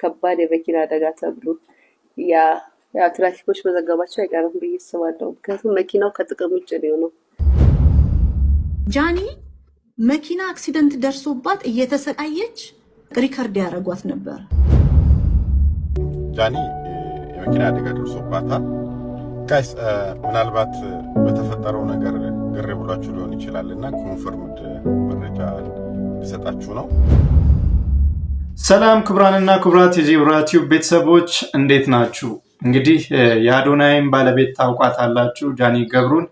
ከባድ የመኪና አደጋ ተብሎ ያ ትራፊኮች መዘገባቸው አይቀርም ብዬ አስባለሁ። ምክንያቱም መኪናው ከጥቅም ውጭ ነው። ጃኒ መኪና አክሲደንት ደርሶባት እየተሰቃየች ሪከርድ ያደረጓት ነበር። ጃኒ የመኪና አደጋ ደርሶባታል። ጋይስ ምናልባት በተፈጠረው ነገር ግር ብሏችሁ ሊሆን ይችላልና ኮንፈርምድ መረጃ ልሰጣችሁ ነው። ሰላም ክቡራንና ክቡራት የዜብራ ቲዩብ ቤተሰቦች እንዴት ናችሁ? እንግዲህ የአዶናይን ባለቤት ታውቋታላችሁ ጃኒ ገብሩን።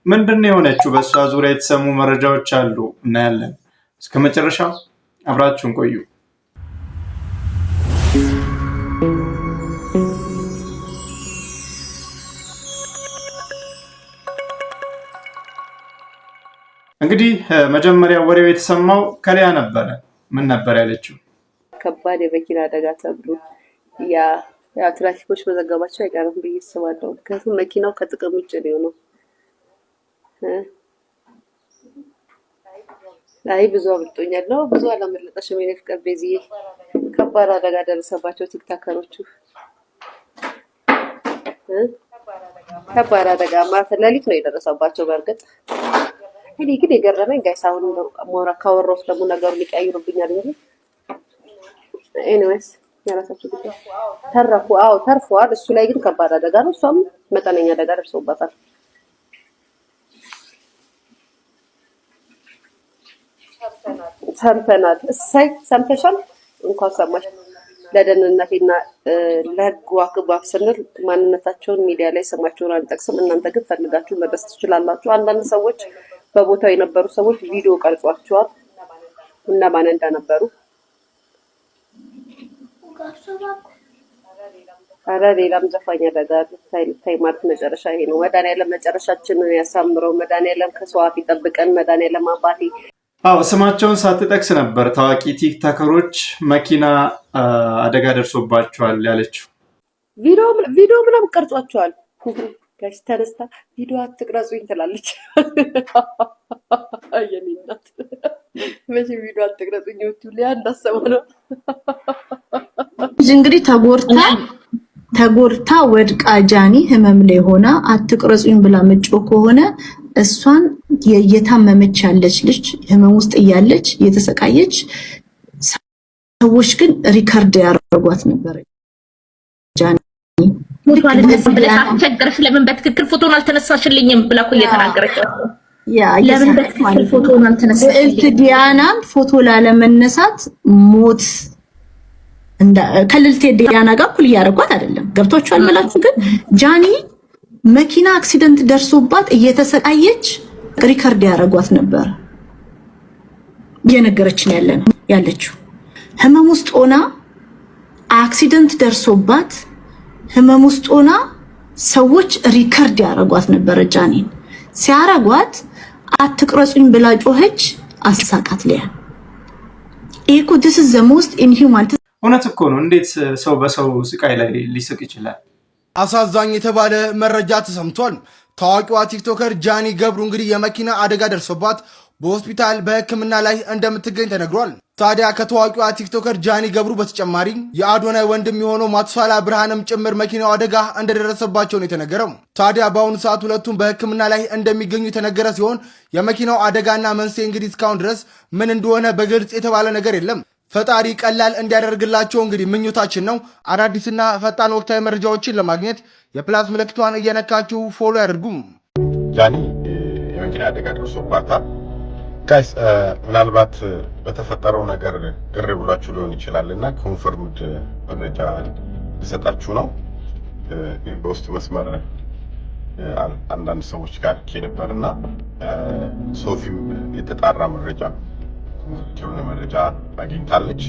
ምንድነው የሆነችው? በእሷ ዙሪያ የተሰሙ መረጃዎች አሉ፣ እናያለን። እስከ መጨረሻው አብራችሁን ቆዩ። እንግዲህ መጀመሪያ ወሬው የተሰማው ከሊያ ነበረ። ምን ነበር ያለችው? ከባድ የመኪና አደጋ ተብሎ ያ ትራፊኮች መዘገባቸው አይቀርም ብዬ አስባለሁ። ምክንያቱም መኪናው ከጥቅም ውጭ ነው። አይ ብዙ አብልጦኛል ነው፣ ብዙ አላመለጠሽም። የኔ ፍቅር በዚህ ከባድ አደጋ ደረሰባቸው ቲክታከሮቹ። ከባድ አደጋ ማለት ለሊት ነው የደረሰባቸው። በእርግጥ እኔ ግን የገረመኝ ጋይስ አሁን ሞራ ካወራሁት ደግሞ ነገሩ ሊቀይሩብኛል እንጂ ኤኒዌይስ ያራሳችሁ ጉዳይ ተረፉ። አዎ ተርፈዋል። እሱ ላይ ግን ከባድ አደጋ ነው። እሷም መጠነኛ አደጋ ደርሶባታል። ሰምተናል። እሰይ ሰምተሻል? እንኳን ሰማሽ። ለደህንነቴና ለህግ ዋክባክ ስንል ማንነታቸውን ሚዲያ ላይ ስማቸውን አንጠቅስም። እናንተ ግን ፈልጋችሁ መድረስ ትችላላችሁ። አንዳንድ ሰዎች በቦታው የነበሩ ሰዎች ቪዲዮ ቀርጿቸዋል እነማን እንደነበሩ። አረ ሌላም ዘፋኝ አደጋ ታይ ማለት መጨረሻ ይሄ ነው። መድኃኒዓለም መጨረሻችንን ያሳምረው። መድኃኒዓለም ከሰው አፍ ይጠብቀን። መድኃኒዓለም አባቴ። አዎ ስማቸውን ሳትጠቅስ ነበር ታዋቂ ቲክቶከሮች መኪና አደጋ ደርሶባቸዋል ያለችው። ቪዲዮ ምናምን ቀርጿቸዋል። ጋይስ ተነስታ ቪዲዮ አትቅረጹኝ ትላለች። የኔ እናት መቼ ቪዲዮ አትቅረጹኝ ወጥቶ እንዳሰማ ነው። እንግዲህ ተጎርታ ወድቃ ጃኒ ህመም ላይ ሆና አትቅረጹኝ ብላ መጮ ከሆነ እሷን የታመመች ያለች ልጅ ህመም ውስጥ እያለች የተሰቃየች ሰዎች ግን ሪከርድ ያደርጓት ነበር። ጃኒ ለምን በትክክል ፎቶን አልተነሳሽልኝም ብላ እኮ እየተናገረች ለምን በትክክል ፎቶን አልተነሳሽልኝም? ዲያናን ፎቶ ላለመነሳት ሞት ከልልቴ ዲያና ጋር እኩል እያደረጓት አይደለም። ገብቷችኋል መላችሁ? ግን ጃኒ መኪና አክሲደንት ደርሶባት እየተሰቃየች ሪከርድ ያደርጓት ነበር። እየነገረችን ያለችው ህመም ውስጥ ሆና አክሲደንት ደርሶባት ህመም ውስጥ ሆና ሰዎች ሪከርድ ያደርጓት ነበር። ጃኒን ሲያረጓት አትቅረጹኝ ብላ ጮኸች። አሳቃት ሊያ ኢኮ this is the most inhuman። እውነት እኮ ነው። እንዴት ሰው በሰው ስቃይ ላይ ሊስቅ ይችላል? አሳዛኝ የተባለ መረጃ ተሰምቷል። ታዋቂዋ ቲክቶከር ጃኒ ገብሩ እንግዲህ የመኪና አደጋ ደርሶባት በሆስፒታል በሕክምና ላይ እንደምትገኝ ተነግሯል። ታዲያ ከታዋቂዋ ቲክቶከር ጃኒ ገብሩ በተጨማሪ የአዶናይ ወንድም የሆነው ማቱሳላ ብርሃንም ጭምር መኪናው አደጋ እንደደረሰባቸው ነው የተነገረው። ታዲያ በአሁኑ ሰዓት ሁለቱም በሕክምና ላይ እንደሚገኙ የተነገረ ሲሆን የመኪናው አደጋና መንስኤ እንግዲህ እስካሁን ድረስ ምን እንደሆነ በግልጽ የተባለ ነገር የለም። ፈጣሪ ቀላል እንዲያደርግላቸው እንግዲህ ምኞታችን ነው። አዳዲስና ፈጣን ወቅታዊ መረጃዎችን ለማግኘት የፕላስ ምልክቷን እየነካችሁ ፎሎ ያድርጉም። ጃኒ የመኪና አደጋ ደርሶባታል። ጋይስ ምናልባት በተፈጠረው ነገር ግር ብሏችሁ ሊሆን ይችላልና ኮንፈርምድ መረጃ ልሰጣችሁ ነው። በውስጥ መስመር አንዳንድ ሰዎች ጋር ነበርና ሶፊም የተጣራ መረጃ የሆነ መረጃ አግኝታለች።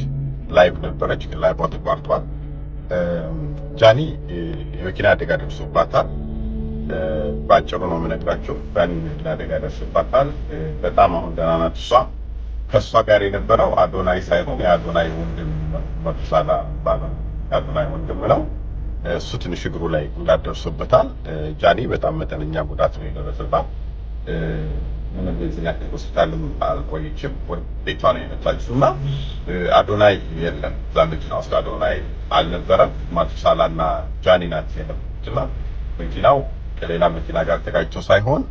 ላይቭ ነበረች ግን ላይቭ ተቋርጧል። ጃኒ የመኪና አደጋ ደርሶባታል። ባጭሩ ነው የምነግራችሁ። ጃኒ የመኪና አደጋ ደርሶባታል። በጣም አሁን ደህና ናት። እሷ ከእሷ ጋር የነበረው አዶናይ ሳይሆን የአዶናይ ወንድም ማቱሳላ ይባላል። የአዶናይ ወንድም ነው። እሱ ትንሽ እግሩ ላይ ጉዳት ደርሶበታል። ጃኒ በጣም መጠነኛ ጉዳት ነው የደረሰባት። እንደዚህ ያክል ሆስፒታልም አልቆየችም። ቤቷ ነው የመጣችው እና አዶናይ የለም እዛ መኪና ውስጥ አዶናይ አልነበረም። ማቱሳላና ጃኒ ናቸው የነበሩትና መኪናው ከሌላ መኪና ጋር ተጋጭቶ ሳይሆን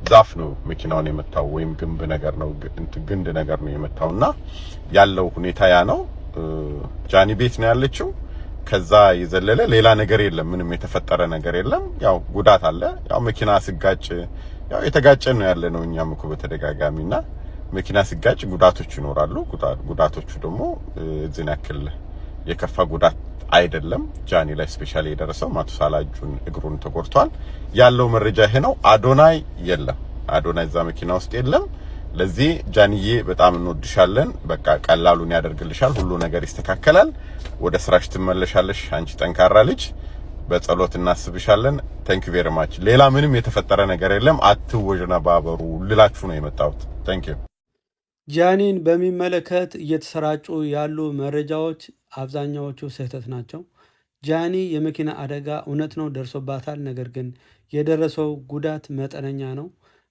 ዛፍ ነው መኪናውን የመታው ወይም ግንብ ነገር ነው ግንድ ነገር ነው የመታውና ያለው ሁኔታ ያ ነው። ጃኒ ቤት ነው ያለችው። ከዛ ይዘለለ ሌላ ነገር የለም። ምንም የተፈጠረ ነገር የለም። ያው ጉዳት አለ። ያው መኪና ሲጋጭ ያው የተጋጨ ነው ያለ ነው። እኛም እኮ በተደጋጋሚና መኪና ሲጋጭ ጉዳቶች ይኖራሉ። ጉዳቶቹ ደግሞ እዚህን ያክል የከፋ ጉዳት አይደለም። ጃኒ ላይ ስፔሻሊ የደረሰው ማቱሳላ እግሩን ተጎድቷል። ያለው መረጃ ይሄ ነው። አዶናይ የለም። አዶናይ እዛ መኪና ውስጥ የለም። ለዚህ ጃኒዬ በጣም እንወድሻለን። በቃ ቀላሉን ያደርግልሻል። ሁሉ ነገር ይስተካከላል። ወደ ስራሽ ትመለሻለሽ። አንቺ ጠንካራ ልጅ፣ በጸሎት እናስብሻለን። ታንክ ዩ ቬሪ ማች። ሌላ ምንም የተፈጠረ ነገር የለም። አትወዥነባበሩ ልላችሁ ነው የመጣሁት። ታንክ ዩ። ጃኒን በሚመለከት እየተሰራጩ ያሉ መረጃዎች አብዛኛዎቹ ስህተት ናቸው። ጃኒ የመኪና አደጋ እውነት ነው ደርሶባታል። ነገር ግን የደረሰው ጉዳት መጠነኛ ነው።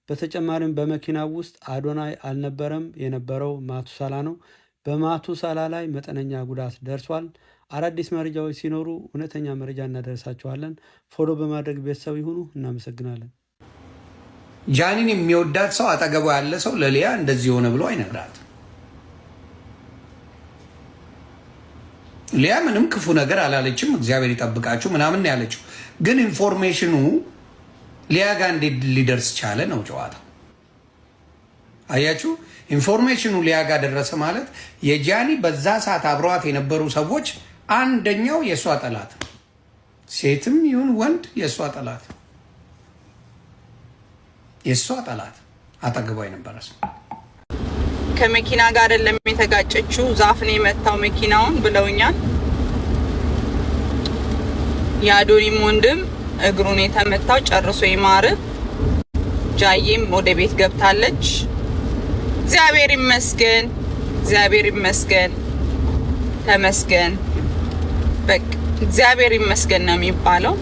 በተጨማሪም በመኪና ውስጥ አዶናይ አልነበረም፣ የነበረው ማቱሳላ ነው። በማቱሳላ ላይ መጠነኛ ጉዳት ደርሷል። አዳዲስ መረጃዎች ሲኖሩ እውነተኛ መረጃ እናደርሳችኋለን። ፎሎ በማድረግ ቤተሰብ ይሁኑ። እናመሰግናለን። ጃኒን የሚወዳት ሰው አጠገቡ ያለ ሰው ለሊያ እንደዚህ ሆነ ብሎ አይነግራት። ሊያ ምንም ክፉ ነገር አላለችም። እግዚአብሔር ይጠብቃችሁ ምናምን ያለችው ግን ኢንፎርሜሽኑ ሊያ ጋር እንዴት ሊደርስ ቻለ ነው ጨዋታው። አያችሁ፣ ኢንፎርሜሽኑ ሊያ ጋር ደረሰ ማለት የጃኒ በዛ ሰዓት አብረዋት የነበሩ ሰዎች አንደኛው የእሷ ጠላት፣ ሴትም ይሁን ወንድ የእሷ ጠላት አጠገቧ የነበረ ሰው ከመኪና ጋር አይደለም የተጋጨችው፣ ዛፍ ነው የመታው መኪናውን ብለውኛል። የአዶኒም ወንድም እግሩን የተመታው ጨርሶ ይማር። ጃዬም ወደ ቤት ገብታለች። እግዚአብሔር ይመስገን፣ እግዚአብሔር ይመስገን፣ ተመስገን። በቃ እግዚአብሔር ይመስገን ነው የሚባለው።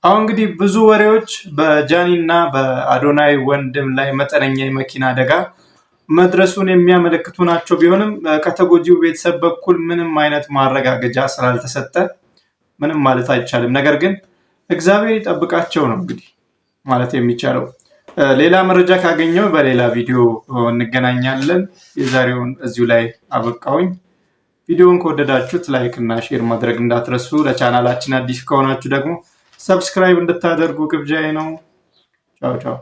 አሁን እንግዲህ ብዙ ወሬዎች በጃኒና በአዶናይ ወንድም ላይ መጠነኛ የመኪና አደጋ መድረሱን የሚያመለክቱ ናቸው። ቢሆንም ከተጎጂው ቤተሰብ በኩል ምንም አይነት ማረጋገጫ ስላልተሰጠ ምንም ማለት አይቻልም። ነገር ግን እግዚአብሔር ይጠብቃቸው ነው እንግዲህ ማለት የሚቻለው። ሌላ መረጃ ካገኘው በሌላ ቪዲዮ እንገናኛለን። የዛሬውን እዚሁ ላይ አበቃውኝ። ቪዲዮውን ከወደዳችሁት ላይክ እና ሼር ማድረግ እንዳትረሱ። ለቻናላችን አዲስ ከሆናችሁ ደግሞ ሰብስክራይብ እንድታደርጉ ግብዣዬ ነው። ቻው ቻው።